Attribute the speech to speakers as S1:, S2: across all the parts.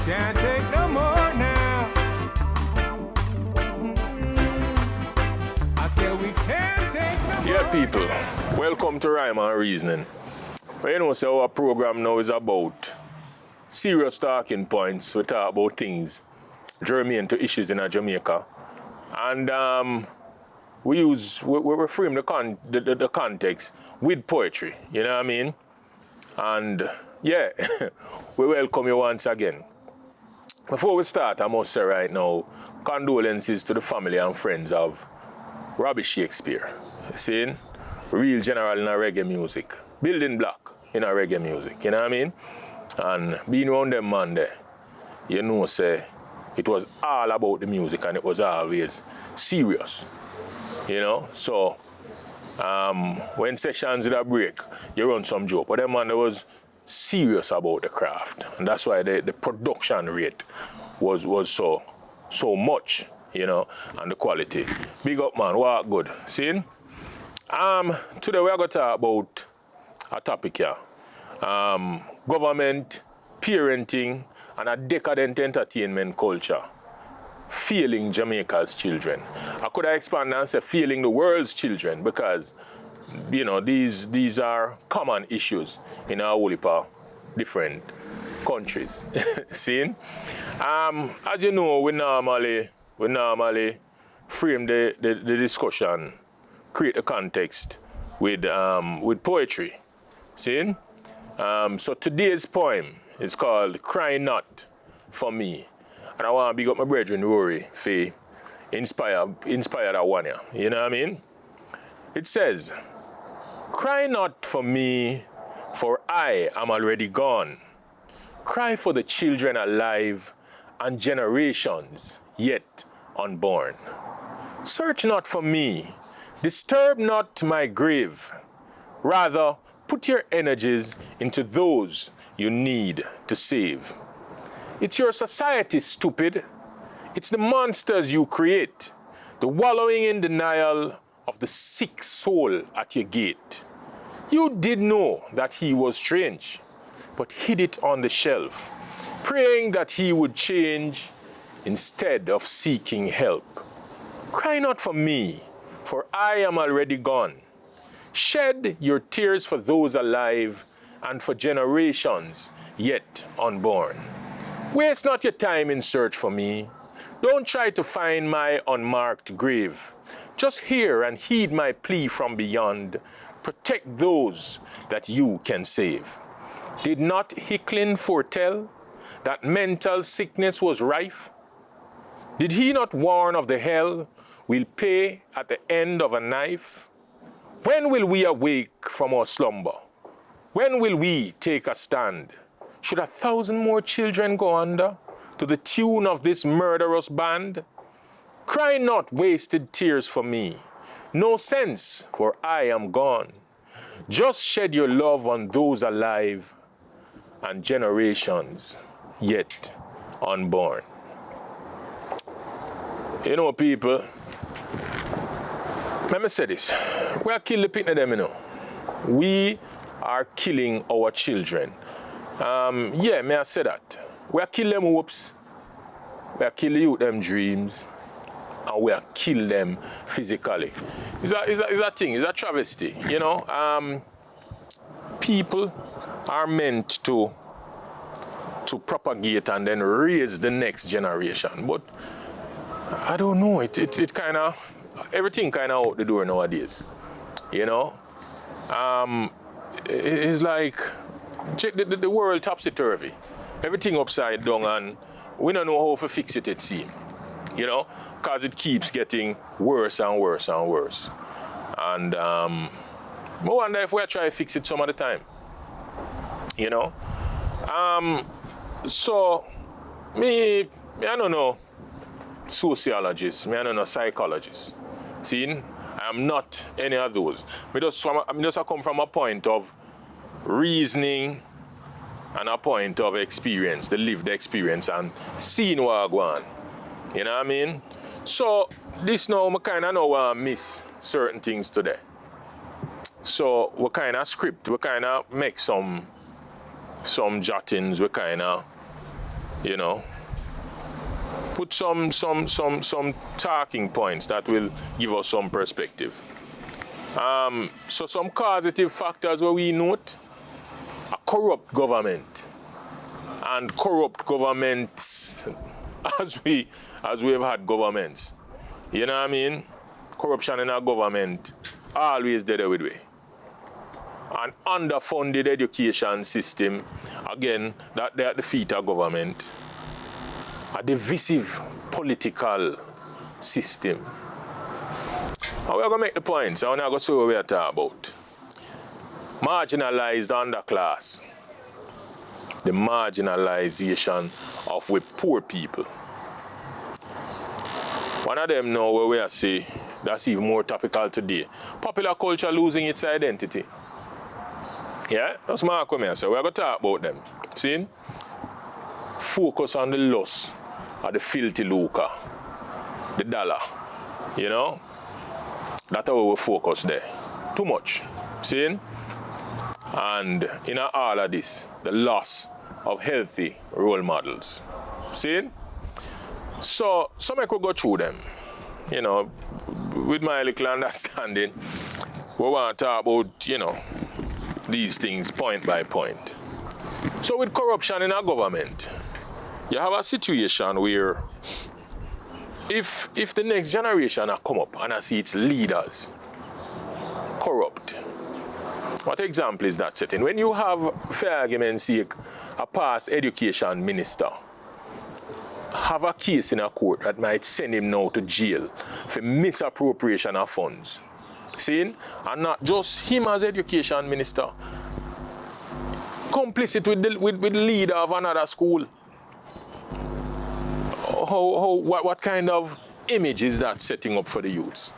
S1: Can't take no more now. I said we can't take no more.
S2: Yeah, people, welcome to Rhyme and Reasoning. Well, you know, so our program now is about serious talking points. We talk about things germane to issues in Jamaica. And we frame the context with poetry, you know what I mean? And yeah, we welcome you once again. Before we start, I must say right now, condolences to the family and friends of Robbie Shakespeare. Seeing? Real general in our reggae music. Building block in our reggae music, you know what I mean? And being around them man there, you know, say, it was all about the music and it was always serious, you know? So, when sessions would break, you run some joke. But that man was serious about the craft. And that's why the production rate was so much, you know, and the quality. Big up, man, work good. See? Today we are going to talk about a topic here. Government, parenting, and a decadent entertainment culture failing Jamaica's children. I could have expanded and say failing the world's children because, you know, these are common issues in our whole heap of different countries. See? As you know, we normally frame the discussion, create a context with poetry. See? So today's poem is called Cry Not For Me. And I want to big up my brethren Rory for inspire that one here. You know what I mean? It says, cry not for me, for I am already gone. Cry for the children alive and generations yet unborn. Search not for me, disturb not my grave. Rather, put your energies into those you need to save. It's your society, stupid. It's the monsters you create, the wallowing in denial of the sick soul at your gate. You did know that he was strange, but hid it on the shelf, praying that he would change instead of seeking help. Cry not for me, for I am already gone. Shed your tears for those alive and for generations yet unborn. Waste not your time in search for me. Don't try to find my unmarked grave. Just hear and heed my plea from beyond. Protect those that you can save. Did not Hicklin foretell that mental sickness was rife? Did he not warn of the hell we'll pay at the end of a knife? When will we awake from our slumber? When will we take a stand? Should 1,000 more children go under to the tune of this murderous band? Cry not wasted tears for me. No sense, for I am gone. Just shed your love on those alive and generations yet unborn. You know, people, let me say this. We are killing the picnic of them, you know. We are killing our children. Yeah, may I say that? We are killing them hopes, we are killing youth them dreams, and we are killing them physically. It's a thing, it's a travesty, you know. People are meant to propagate and then raise the next generation, but I don't know, it kind of, everything kind of out the door nowadays, you know. It's like the world topsy-turvy. Everything upside down and we don't know how to fix it seems. You know, because it keeps getting worse and worse and worse. And I wonder if we'll try to fix it some other time. You know? So, I don't know sociologist, I don't know psychologist. See, I am not any of those. I just come from a point of reasoning and a point of experience, the lived experience, and seeing what I go on. You know what I mean? So this now, I kind of know I miss certain things today. So we kind of script, we kind of make some jottings, we kind of you know, put some talking points that will give us some perspective. So some causative factors where we note a corrupt government, and corrupt governments as we have had governments. You know what I mean? Corruption in our government always there with we. An underfunded education system, again, that they're at the feet of government. A divisive political system. And we're going to make the points. I want to go see what we're talking about. Marginalized underclass. The marginalization of we poor people. One of them know where we are say that's even more topical today. Popular culture losing its identity. Yeah, that's my comment. So we're going to talk about them. See? Focus on the loss of the filthy lucre, the dollar. You know? That's how we focus there. Too much. See? And in all of this, the loss of healthy role models. See? So I could go through them. You know, with my little understanding, we want to talk about, you know, these things point by point. So with corruption in our government, you have a situation where if the next generation have come up and I see its leaders corrupt, what example is that setting? When you have, for argument's sake, a past education minister have a case in a court that might send him now to jail for misappropriation of funds. See? And not just him as education minister, complicit with the leader of another school. What kind of image is that setting up for the youths?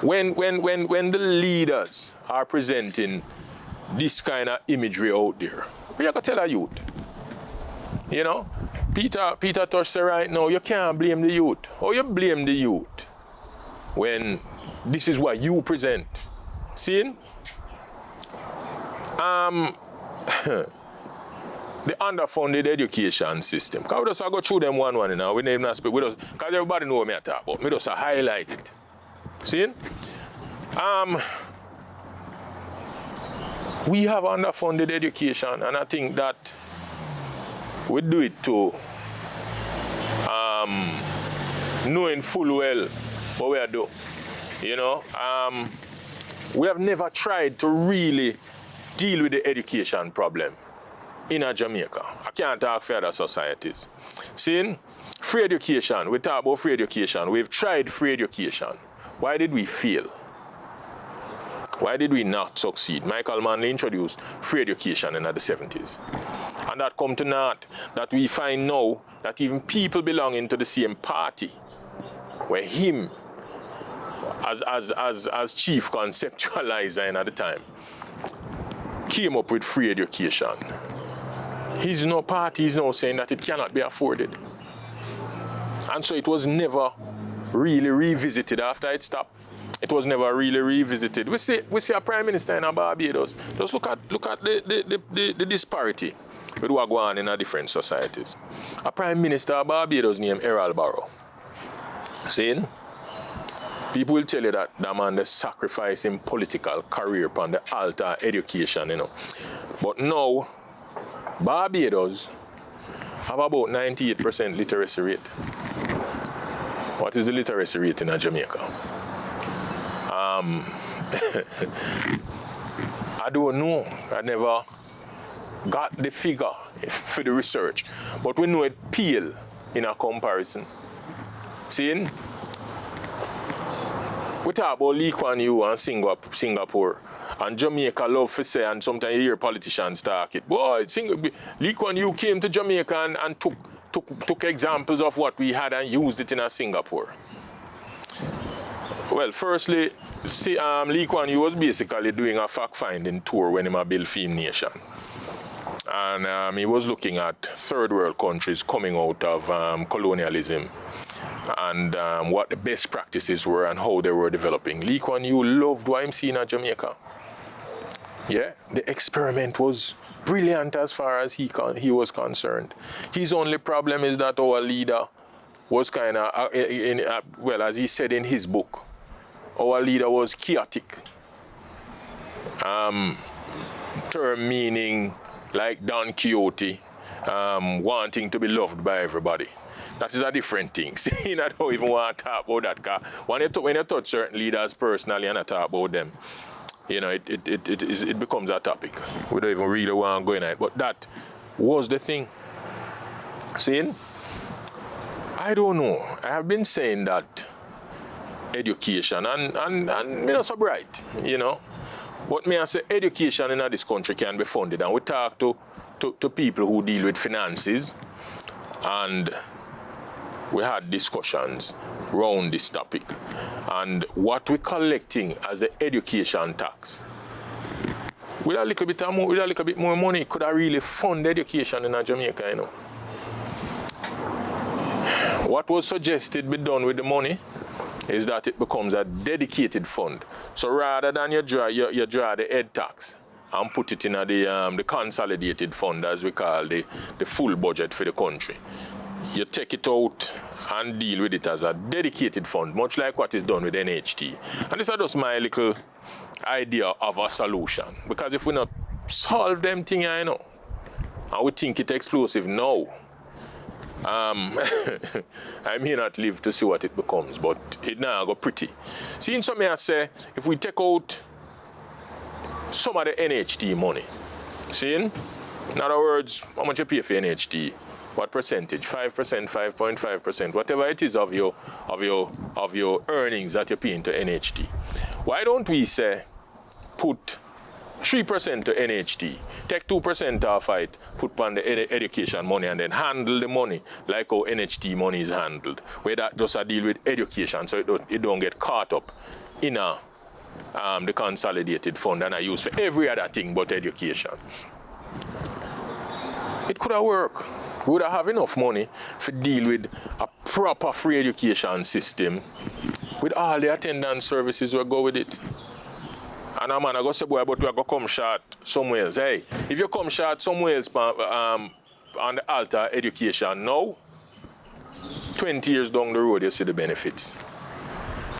S2: When the leaders are presenting this kind of imagery out there, we have to tell a youth. You know, Peter touched it right now, you can't blame the youth. Or you blame the youth when this is what you present. See? The underfunded education system. Because we just go through them one, you know. We need to speak with us. Because everybody knows what I talk about. We just highlight it. See? We have underfunded education, and I think that we do it to knowing full well what we are doing. You know, we have never tried to really deal with the education problem in Jamaica. I can't talk for other societies. See, free education, we talk about free education. We've tried free education. Why did we fail? Why did we not succeed? Michael Manley introduced free education in the 70s. And that come to naught that we find now that even people belonging to the same party, where him, as chief conceptualizer at the time, came up with free education. His no party is now saying that it cannot be afforded. And so it was never really revisited after it stopped. It was never really revisited. We see a prime minister in Barbados. Just look at the disparity with what goes on in our different societies. A prime minister of Barbados named Errol Barrow. See? People will tell you that that man is sacrificing political career upon the altar of education, you know. But now, Barbados have about 98% literacy rate. What is the literacy rate in Jamaica? I don't know. I never got the figure for the research. But we know it pale in a comparison. See? We talk about Lee Kuan Yew and Singapore. And Jamaica love to say, and sometimes you hear politicians talk it. Boy, Lee Kuan Yew came to Jamaica and took examples of what we had and used it in Singapore. Well, firstly, Lee Kuan Yew was basically doing a fact-finding tour when he built Film Nation. And he was looking at third world countries coming out of colonialism and what the best practices were and how they were developing. Lee Kuan Yew loved what I'm seeing at Jamaica. Yeah, the experiment was brilliant as far as he was concerned. His only problem is that our leader was kind of, well, as he said in his book, our leader was chaotic. Term meaning like Don Quixote, wanting to be loved by everybody. That is a different thing. See, I don't even want to talk about that, because when you touch certain leaders personally and I talk about them, you know, it becomes a topic. We don't even really want to go in it. But that was the thing. See, I don't know. I have been saying that education, and me not so bright, you know. But me I say education in this country can be funded. And we talk to people who deal with finances, and we had discussions around this topic. And what we're collecting as the education tax, with a little bit more money, could have really fund education in Jamaica, you know. What was suggested be done with the money is that it becomes a dedicated fund. So rather than you draw the ed tax and put it in the consolidated fund, as we call the full budget for the country, you take it out and deal with it as a dedicated fund, much like what is done with NHT. And this is just my little idea of a solution. Because if we not solve them thing, you know, and we think it's explosive now, I may not live to see what it becomes, but it now go pretty. See, in some may I say, if we take out some of the NHT money, see, in other words, how much you pay for NHT? What percentage? 5%, 5.5%, whatever it is of your earnings that you pay into NHT. Why don't we say put 3% to NHT, take 2% off it, put on the education money, and then handle the money like how NHT money is handled, where that just a deal with education, so it don't get caught up in the consolidated fund and I use for every other thing but education. It could have worked. We would have enough money to deal with a proper free education system with all the attendance services we go with it. And a man, I go say, boy, but we are going to come short somewhere else. Hey, if you come short somewhere else on the altar education now, 20 years down the road, you see the benefits.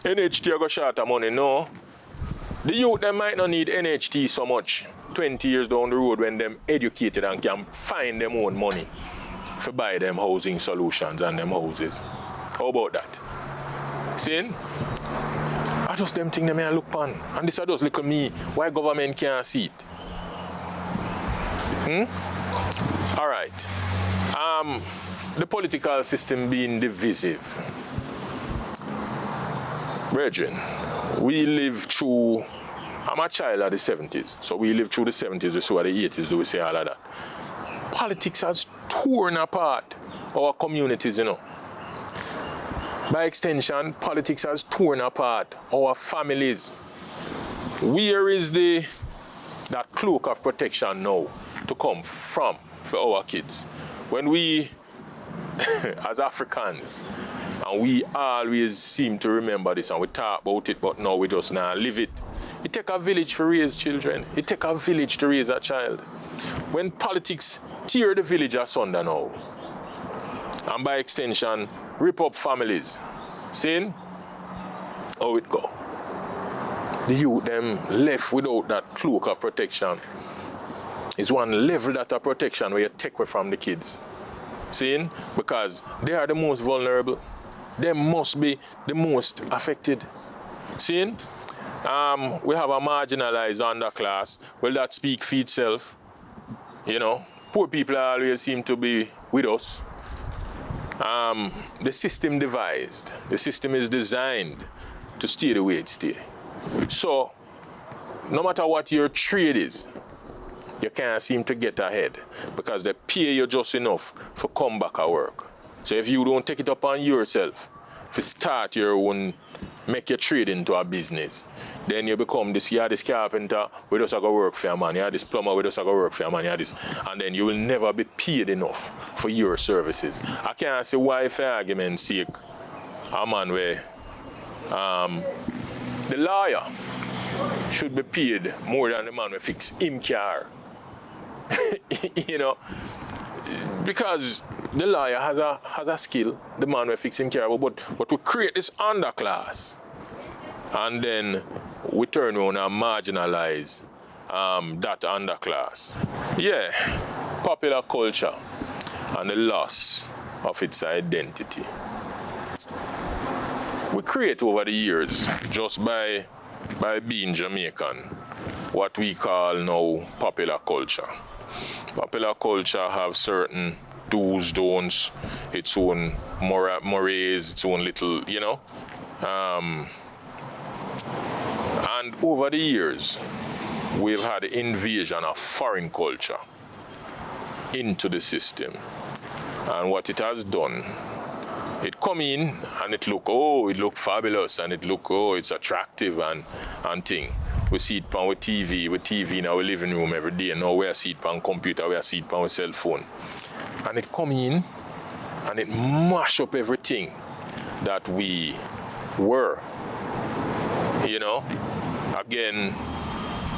S2: NHT go short of money, no. The youth, they might not need NHT so much 20 years down the road when them educated and can find them own money to buy them housing solutions and them houses. How about that? See? I just them thing they may look on. And this I just look at me, why government can't see it. All right. The political system being divisive. Brethren, we live through, I'm a child of the 70s, so we lived through the 70s, we saw the 80s, we say all of that. Politics has torn apart our communities, you know. By extension, politics has torn apart our families. Where is that cloak of protection now to come from for our kids? When we, as Africans, and we always seem to remember this and we talk about it, but now we just now live it. It takes a village to raise children. It takes a village to raise a child. When politics tear the village asunder now, and by extension, rip up families, seeing how it go. The youth them left without that cloak of protection is one level that of protection where you take away from the kids. Seeing? Because they are the most vulnerable. They must be the most affected. Seeing? We have a marginalized underclass. Will that speak for itself? You know, poor people always seem to be with us. The system devised, the system is designed to stay the way it stays. So, no matter what your trade is, you can't seem to get ahead because they pay you just enough for come back at work. So if you don't take it upon yourself to start your own, make your trade into a business, then you become this, you're this carpenter, we just have to work for your man, you're this plumber, we just have to work for your man, you're this, and then you will never be paid enough for your services. I can't say why, for argument's sake, a man where the lawyer should be paid more than the man who fix him car. you know, because the lawyer has a skill, the man will fix him care about, but we create this underclass, and then we turn around and marginalize that underclass. Yeah, popular culture and the loss of its identity. We create over the years, just by being Jamaican, what we call now popular culture. Popular culture have certain do's, don'ts, its own mores, its own little, you know. And over the years, we've had the invasion of foreign culture into the system. And what it has done, it come in and it look fabulous, and it look, it's attractive and thing. We see it on TV in our living room every day. Now we see it on computer, we see it on our cell phone. And it come in and it mash up everything that we were. You know? Again,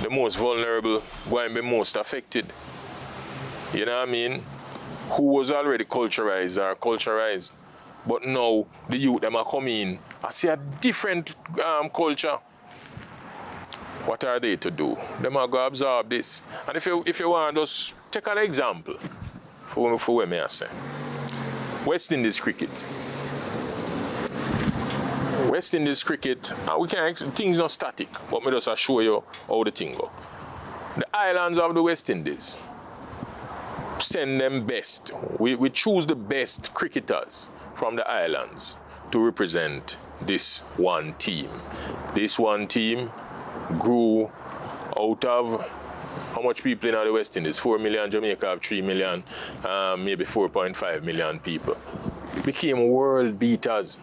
S2: the most vulnerable going to be most affected. You know what I mean? Who was already culturalized are culturalized. But now the youth them are coming in. I see a different culture. What are they to do? Them are going to absorb this. And if you want to just take an example for what I say. West Indies cricket. West Indies cricket, we can't, things not static, but me just show you how the thing go. The islands of the West Indies send them best. We choose the best cricketers from the islands to represent this one team. This one team grew out of how much people in the West Indies? 4 million, Jamaica have 3 million, maybe 4.5 million people. Became world beaters.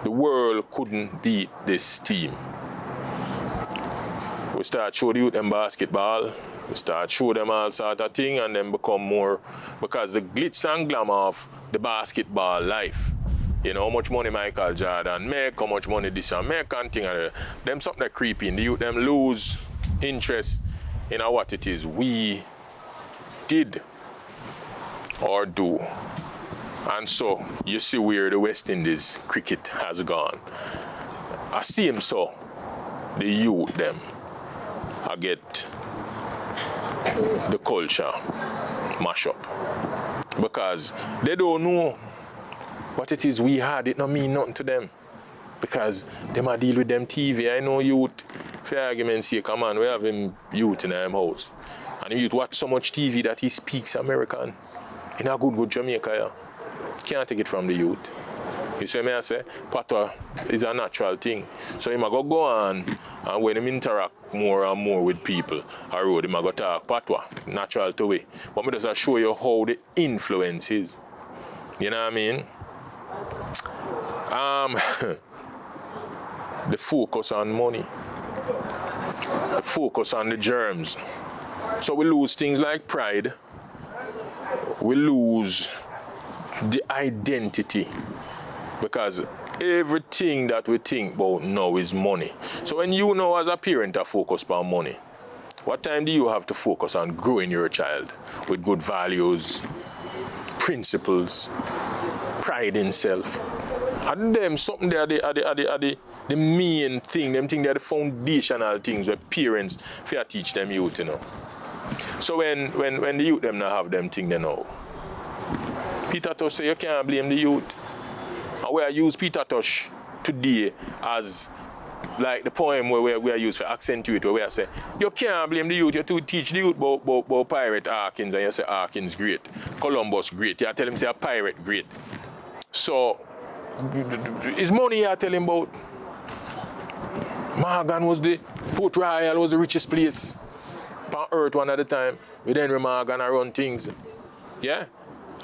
S2: The world couldn't beat this team. We start show the youth them basketball, we start show them all sort of thing, and then become more, because the glitz and glamour of the basketball life. You know, how much money Michael Jordan make, how much money this and make, and thing, and them something that creepy. The youth them lose interest in what it is we did or do. And so you see where the West Indies cricket has gone. I see him so the youth them I get the culture mash up, because they don't know what it is we had. It don't mean nothing to them, because them a deal with them TV. I know youth, for argument's sake, come on, we have him youth in our house, and the youth watch so much TV that he speaks American in a good Jamaica. Yeah. Can't take it from the youth. You see me I say? Patois is a natural thing. So he might go on, and when he interact more and more with people around, he might go talk Patois, natural to way. But me just show you how the influence is. You know what I mean? The focus on money. The focus on the germs. So we lose things like pride. We lose the identity, because everything that we think about now is money. So when you know as a parent are focused on money, what time do you have to focus on growing your child with good values, principles, pride in self? And them something they are the main thing, them thing they are the foundational things where parents fear teach them youth, you know. So when the youth them not have them thing they know. Peter Tosh say you can't blame the youth. And we are use Peter Tosh today as like the poem where we are used for accentuate, where we are say, you can't blame the youth, you to teach the youth about pirate Hawkins, and you say Hawkins great, Columbus great, you tell him say a pirate great. So his money you tell him about. Morgan was Port Royal was the richest place on earth one at a time. We then Morgan run things. Yeah?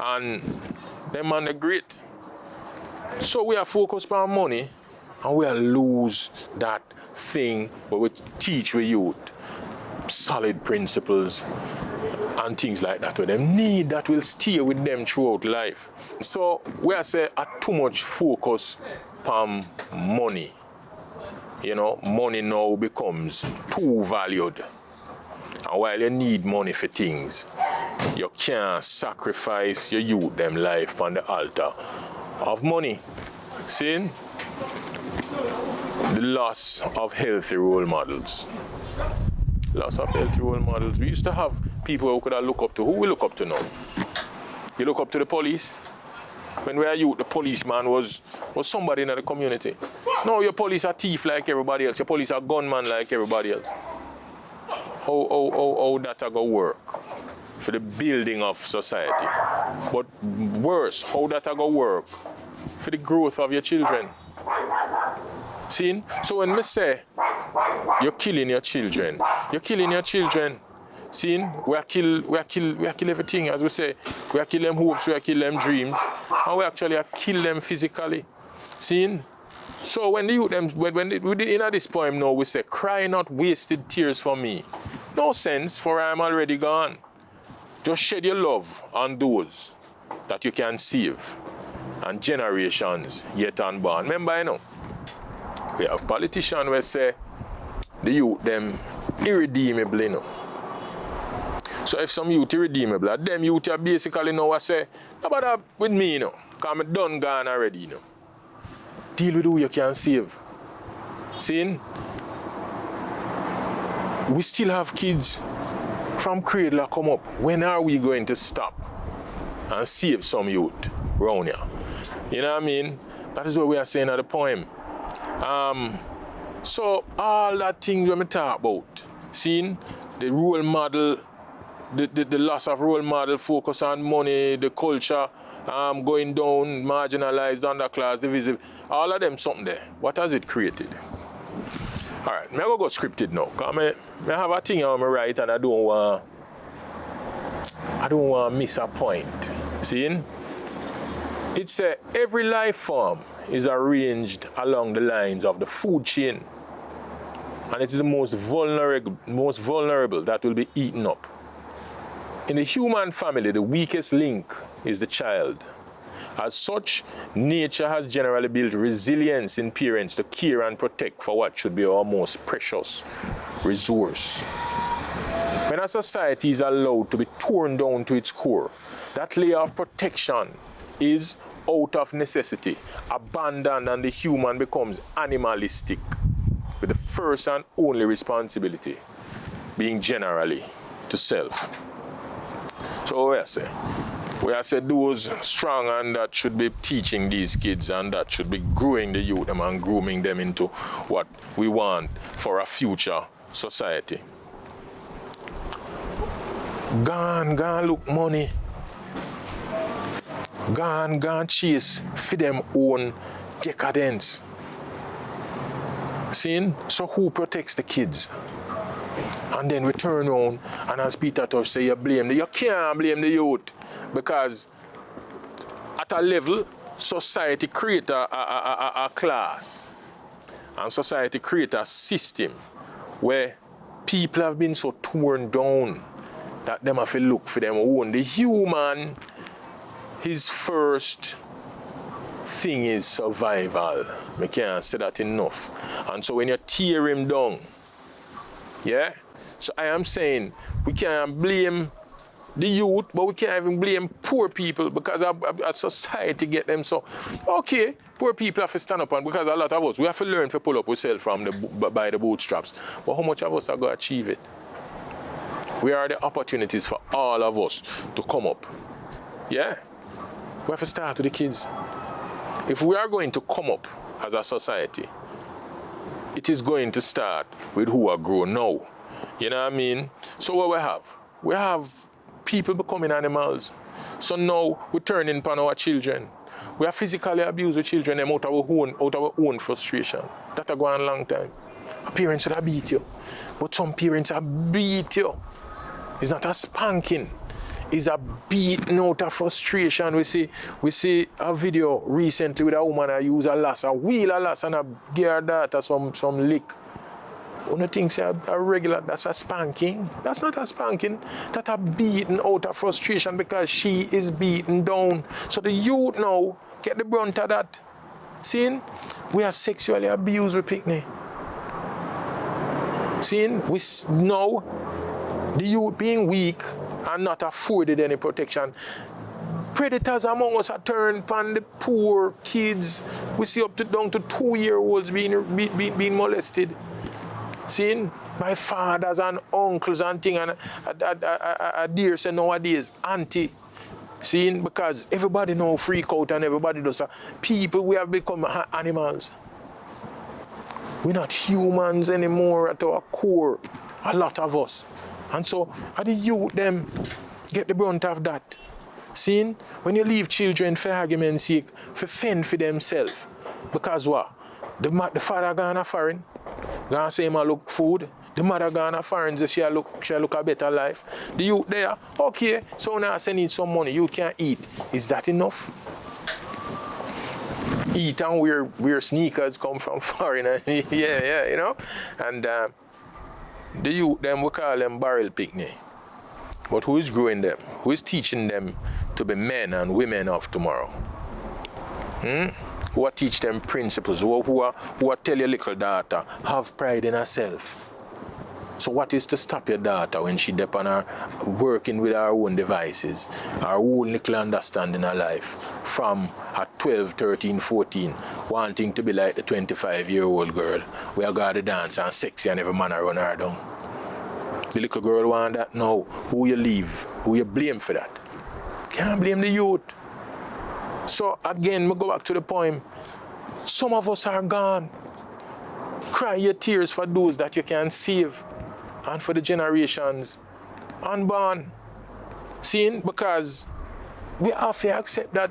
S2: And them man are great. So we are focused on money, and we lose that thing where we teach the youth solid principles and things like that, where them need that will stay with them throughout life. So we are say too much focus on money. You know, money now becomes too valued. And while you need money for things, you can't sacrifice your youth them life on the altar of money. See? The loss of healthy role models. Loss of healthy role models. We used to have people who could have look up to. Who we look up to now? You look up to the police. When we were youth, the policeman was somebody in the community. No, your police are thief like everybody else. Your police are gunman like everybody else. How that go work for the building of society? But worse, how that go work for the growth of your children? See? So when me say you're killing your children, you're killing your children. See? We kill everything, as we say. We kill them hopes, we kill them dreams, and we actually kill them physically. See? So when the youth them when in this poem now we say, cry not wasted tears for me. No sense, for I am already gone. Just shed your love on those that you can save, and generations yet unborn. Remember, you know, we have politicians who say the youth them irredeemable, you know. So if some youth irredeemable, them youth are basically now say, no bother with me, you know, because I'm done gone already, you know. Deal with who you can save. See? We still have kids from cradle come up. When are we going to stop and save some youth around here? You know what I mean? That is what we are saying at the poem. So all that things we talk about, seeing the role model, the loss of role model, focus on money, the culture, going down, marginalized, underclass, divisive, all of them something there. What has it created? All right, I'm going to go scripted now. Because I have a thing on my right and I don't want to miss a point. See? It's every life form is arranged along the lines of the food chain. And it is the most vulnerable that will be eaten up. In the human family, the weakest link is the child. As such, nature has generally built resilience in parents to care and protect for what should be our most precious resource. When a society is allowed to be torn down to its core, that layer of protection is out of necessity, abandoned, and the human becomes animalistic, with the first and only responsibility being generally to self. So what I say? We have said those strong and that should be teaching these kids and that should be growing the youth and grooming them into what we want for a future society. Gone look money. Gone chase for them own decadence. See? So who protects the kids? And then we turn around and as Peter Tosh say, you can't blame the youth. Because at a level, society creates a class and society creates a system where people have been so torn down that them have to look for them own. The human, his first thing is survival. I can't say that enough. And so when you tear him down, yeah? So I am saying we can't blame the youth, but we can't even blame poor people because our society get them so. Okay, poor people have to stand up, and because a lot of us, we have to learn to pull up ourselves by the bootstraps. But how much of us are going to achieve it? Where are the opportunities for all of us to come up? Yeah? We have to start with the kids. If we are going to come up as a society, it is going to start with who are grown now. You know what I mean? So what we have? We have people becoming animals. So now we're turning upon our children. We are physically abusing children out of our own frustration. That a going a long time. A parent should have beat you. But some parents have beat you. It's not a spanking. It's a beating out of frustration. We see a video recently with a woman who used a wheel and a give her daughter some lick. One of the things a regular, that's a spanking. That's not a spanking. That's a beating out of frustration because she is beaten down. So the youth now get the brunt of that. Seeing? We are sexually abused with picnic. Seeing? We now The youth being weak and not afforded any protection. Predators among us are turned upon the poor kids. We see up to down to 2-year-olds being molested. Seeing my fathers and uncles and thing, and I dare say nowadays, auntie. Seeing, because everybody now freak out and everybody does. People, we have become animals. We're not humans anymore at our core, a lot of us. And so, the youth them get the brunt of that. Seeing, when you leave children for argument's sake, for fend for themselves, because what? The father gonna foreign, gonna say him look food. The mother gonna foreign, so she look a better life. The youth there, okay, so now I say need some money, you can't eat. Is that enough? Eat and wear sneakers come from foreign, yeah, you know. And the youth them, we call them barrel picnic. But who is growing them? Who is teaching them to be men and women of tomorrow? Who are teach them principles? Who are tell your little daughter, have pride in herself? So what is to stop your daughter when she depend on her working with her own devices, her own little understanding of life, from at 12, 13, 14, wanting to be like the 25-year-old girl where I got to dance and sexy and every man run her down? The little girl want that now. Who you leave? Who you blame for that? Can't blame the youth. So again, we go back to the poem. Some of us are gone. Cry your tears for those that you can save and for the generations unborn. Seeing, because we have to accept that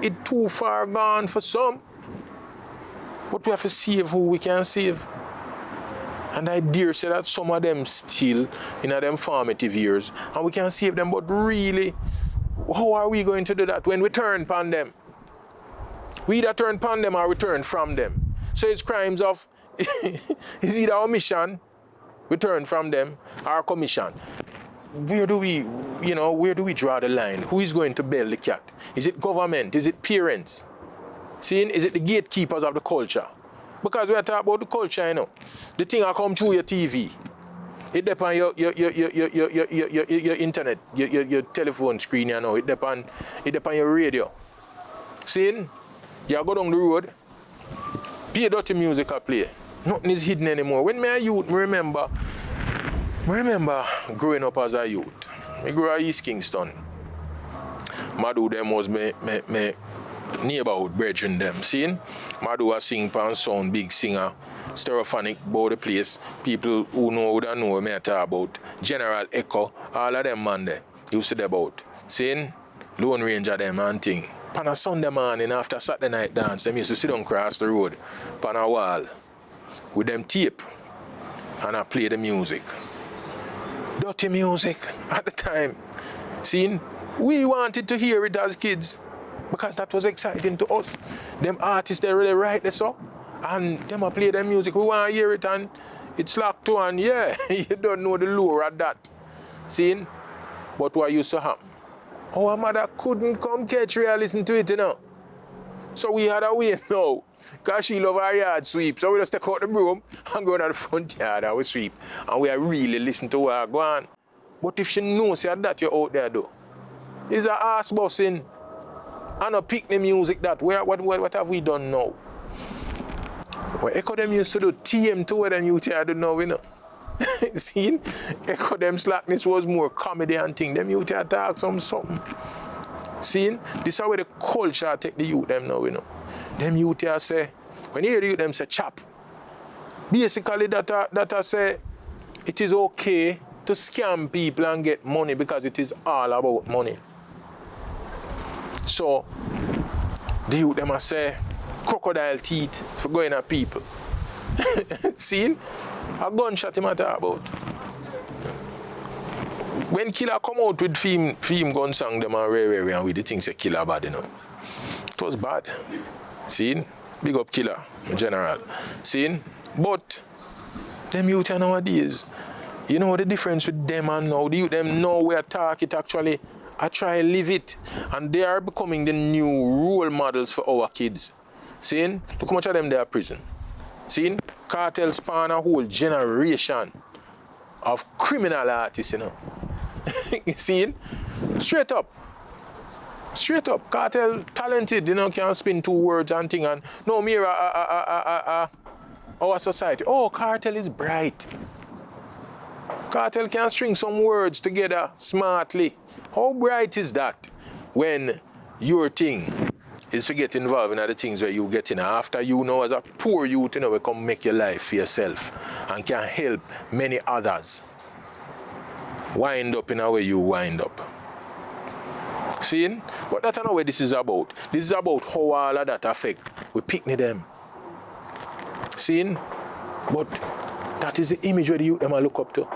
S2: it's too far gone for some. But we have to save who we can save. And I dare say that some of them still in them formative years, and we can save them, but really, how are we going to do that when we turn upon them? We either turn upon them or we turn from them. So it's crimes of, it's either omission, we turn from them, or commission. Where do we draw the line? Who is going to bail the cat? Is it government? Is it parents? Seeing, is it the gatekeepers of the culture? Because we are talking about the culture, you know. The thing will come through your TV. It depends on your internet, your telephone screen, you know. It depends on your radio. Seeing, you go down the road, play dirty music I play. Nothing is hidden anymore. When me a youth, I remember growing up as a youth. I grew up in East Kingston. Madu them was me neighborhood brethren them. Seeing? Madu was sing pan sound, big singer, stereophonic about the place. People who know would know me talk about. General Echo, all of them man there. Used to them about. Seeing? Lone Ranger them and thing. Pan a Sunday morning after Saturday night dance, them used to sit down across the road, pan a wall, with them tape, and I play the music. Dirty music at the time. Seeing? We wanted to hear it as kids because that was exciting to us. Them artists, they really write this up and them a play their music. We want to hear it and it's locked to, and yeah, you don't know the lure of that. Seeing? But what used to happen? Our mother couldn't come catch her and listen to it, you know. So we had a way now, because she love our yard sweep. So we just take out the broom and go to the front yard and we sweep. And we are really listen to what go on. But if she knows that you're out there though, it's a ass busting and a picnic music that. What have we done now? Well, Echo them used to do TM to what them youth here do now, you know. See? Echo them slackness was more comedy and thing. Them youth here talk something. See? This is where the culture take the youth them now, you know. Them youth here say, when you hear the youth them say chop, basically that I say it is okay to scam people and get money because it is all about money. So the youth them say crocodile teeth for going at people. See? A gunshot him at about. When Killer come out with theme gun song them and rare and with the things say Killer bad, you know. It was bad. See? Big up Killer, general. See? But them youth nowadays, you know the difference with them and now. The youth them know where talk it actually. I try to live it. And they are becoming the new role models for our kids. See? Look how much of them they are prison. See? Cartel span a whole generation. of criminal artists, you know. You see? Straight up. Straight up. Cartel talented, you know, can spin 2 words and thing. And no, me our society. Oh, Cartel is bright. Cartel can string some words together smartly. How bright is that when your thing is to get involved in other things where you get in after you know as a poor youth, you know, we come make your life for yourself and can help many others wind up in a way you wind up. Seeing? But that's not what this is about. This is about how all of that affect. We picnic them. Seeing? But that is the image where the youth them look up to.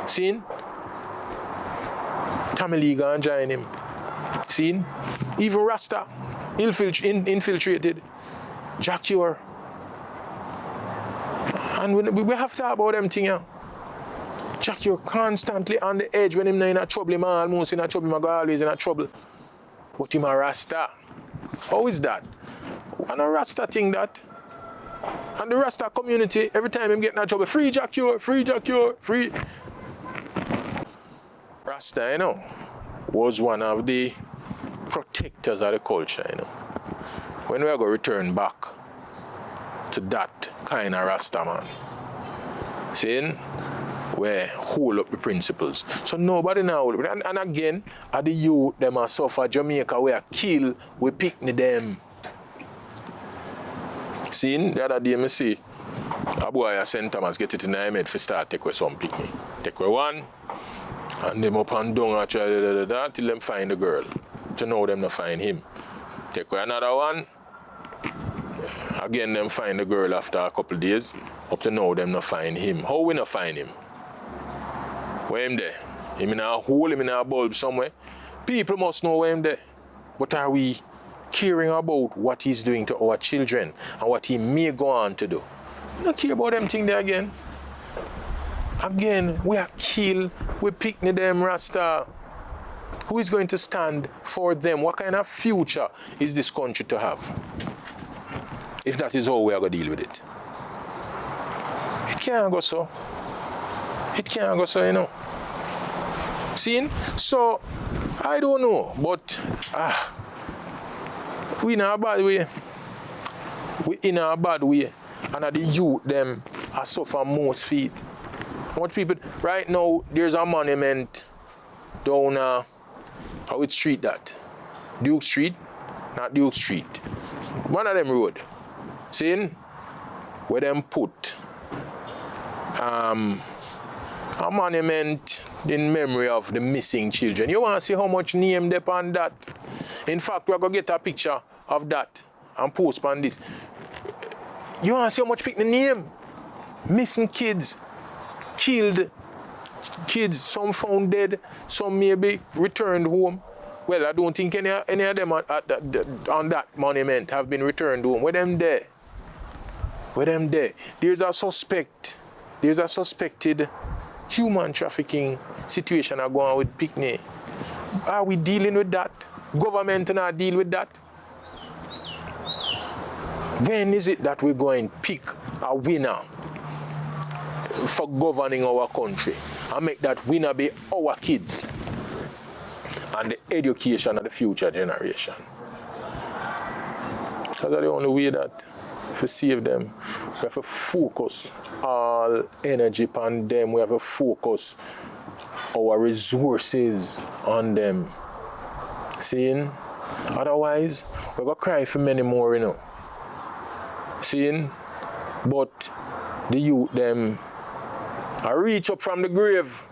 S2: Seeing? Tamil League and join him. Seeing? Even Rasta infiltrated. Jack Ure. And we have to talk about them things. Jack Ure constantly on the edge when him in a trouble, him almost in a trouble, him always in a trouble. But him a Rasta. How is that? And a Rasta thing that. And the Rasta community, every time him get in a trouble, free Jack Ure, free Jack Ure, free. Rasta, you know, was one of the protectors of the culture, you know. When we are going to return back to that kind of Rasta man, seeing? Where hold up the principles. So nobody now, and again, at the youth, them are suffer Jamaica, we are kill, we picnic them. See, the other day, I see a boy at St. Thomas get it in the head for start take away some picnic. Take away one, and them up and down till them find the girl. To know them not find him. Take away another one. Again, them find the girl after a couple of days. Up to now, them not find him. How we not find him? Where him there? Him in a hole, him in a bulb somewhere. People must know where him there. But are we caring about what he's doing to our children and what he may go on to do? We don't care about them things there again. Again, we are kill, we picnic them Rasta. Who is going to stand for them? What kind of future is this country to have? If that is how we are going to deal with it. It can't go so. It can't go so, you know. Seeing? So, I don't know, but we in a bad way. We in a bad way. And the youth, them, are suffer most feet. Much people, right now, there's a monument down, how it street that? Duke Street? Not Duke Street. One of them road. Seeing? Where them put a monument in memory of the missing children. You want to see how much name they on that? In fact, we're going to get a picture of that and post on this. You want to see how much pick the name? Missing kids, killed kids, some found dead, some maybe returned home. Well, I don't think any of them on that monument have been returned home. Where them there? Where them there? There's a suspected human trafficking situation are going on with picnic. Are we dealing with that? Government not deal with that? When is it that we're going to pick a winner for governing our country and make that winner be our kids and the education of the future generation? Because that's the only way that to save them, we have to focus all energy on them. We have to focus our resources on them. Seeing? Otherwise, we're going to cry for many more, you know. Seeing? But the youth, them, I reach up from the grave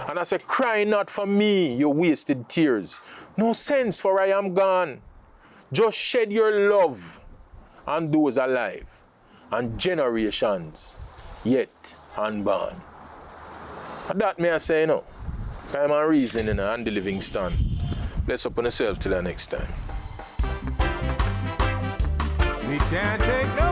S2: and I say, cry not for me, your wasted tears. No sense, for I am gone. Just shed your love on those alive and generations yet unborn. And that may I say, you know, I'm on reasoning, you know, Andy Livingston. Bless up on yourself till the next time.
S1: We can't take no